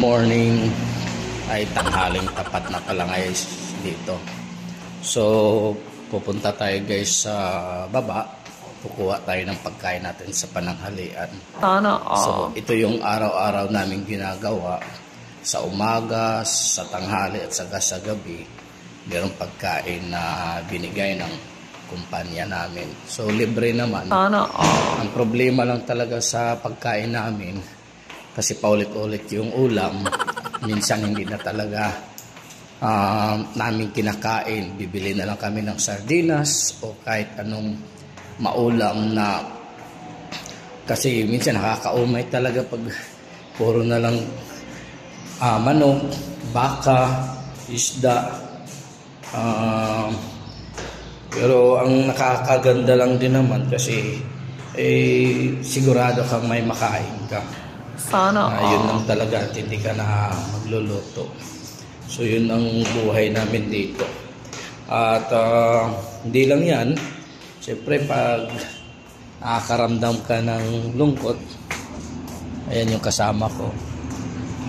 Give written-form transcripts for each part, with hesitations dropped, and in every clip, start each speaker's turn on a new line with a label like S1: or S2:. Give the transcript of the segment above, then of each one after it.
S1: morning, ay tanghaling tapat na pala guys dito. So pupunta tayo guys sa baba, kukuha tayo ng pagkain natin sa pananghalian. So ito yung araw-araw namin ginagawa. Sa umaga, sa tanghali at sa gabi, mayroong pagkain na binigay ng kumpanya namin. So libre naman. Ang problema lang talaga sa pagkain namin, kasi paulit-ulit yung ulam, minsan hindi na talaga namin kinakain. Bibili na lang kami ng sardinas o kahit anong maulam na, kasi minsan nakakaumay talaga pag puro na lang manok, baka, isda. Pero ang nakakaganda lang din naman kasi sigurado kang may makain ka. Yun lang talaga at hindi ka na magluluto. So yun ang buhay namin dito. At hindi lang yan, siyempre pag nakakaramdam ka ng lungkot, ayan yung kasama ko.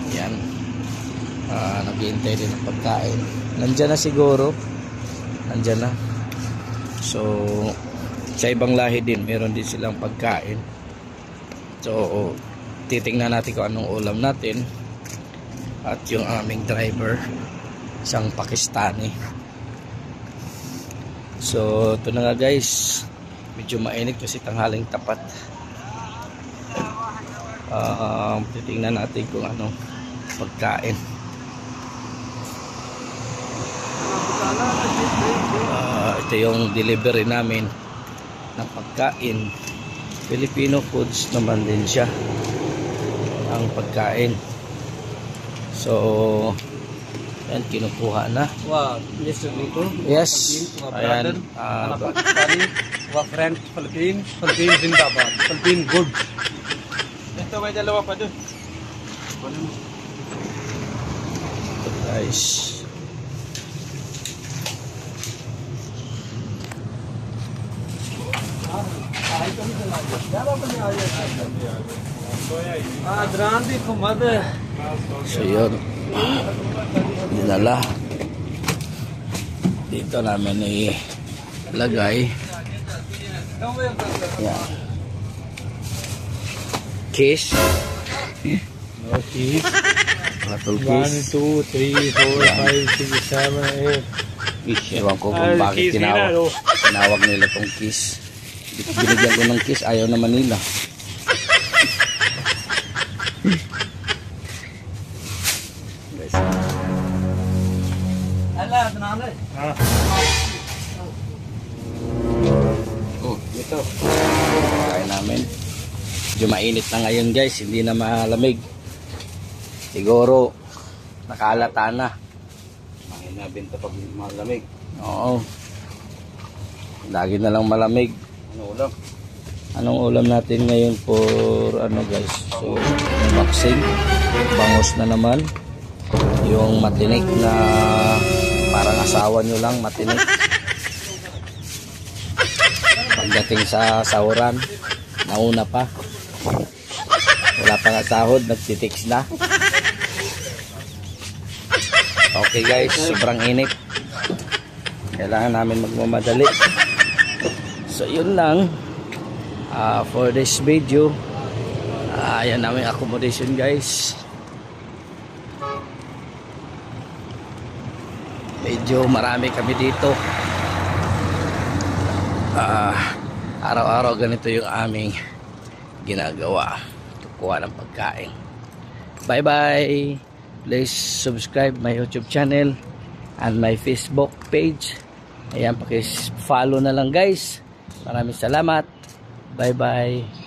S1: Ayan, naghihintay din ng pagkain. Nandyan na siguro, nandyan na. So sa ibang lahi din meron din silang pagkain. So titingnan natin kung anong ulam natin. At yung aming driver, isang Pakistani. So ito na nga guys, medyo mainit kasi tanghaling tapat. Titingnan natin kung ano pagkain. Ito yung delivery namin ng pagkain. Filipino foods naman din siya ang pagkain. So yan, kinukuha na. Yes. Ayan,
S2: friend Philippines Zindabad, Philippines good. Ito may dalawa pa doon.
S1: Guys, so yun, dinala dito namin ilagay. Yan, case.
S2: No case. 1, 2, 3, 4, 5, 6, 7, 8.
S1: Ewan ko kung bakit tinawag nila tong kiss. Binigyan ko ng kiss, ayaw naman nila. Ito kain namin. Medyo mainit na ngayon guys, hindi na malamig. Siguro nakalata na. Mahinabinta pag malamig. Oo, lagi na lang malamig. Anong ulam natin ngayon for ano guys? So unboxing, bangos na naman. Yung matinik na parang asawa nyo lang, matinik. Pagdating sa sahuran, nauna pa. Wala pa nga sahod, nagtitix na. Okay guys, sobrang init. Kailangan namin magmamadali. So yun lang for this video. Ayan namin accommodation guys. Medyo marami kami dito. Araw-araw ganito yung aming ginagawa, kukuha ng pagkain. Bye bye. Please subscribe my YouTube channel and my Facebook page. Ayan, pakis-follow na lang guys. Maraming salamat. Bye bye.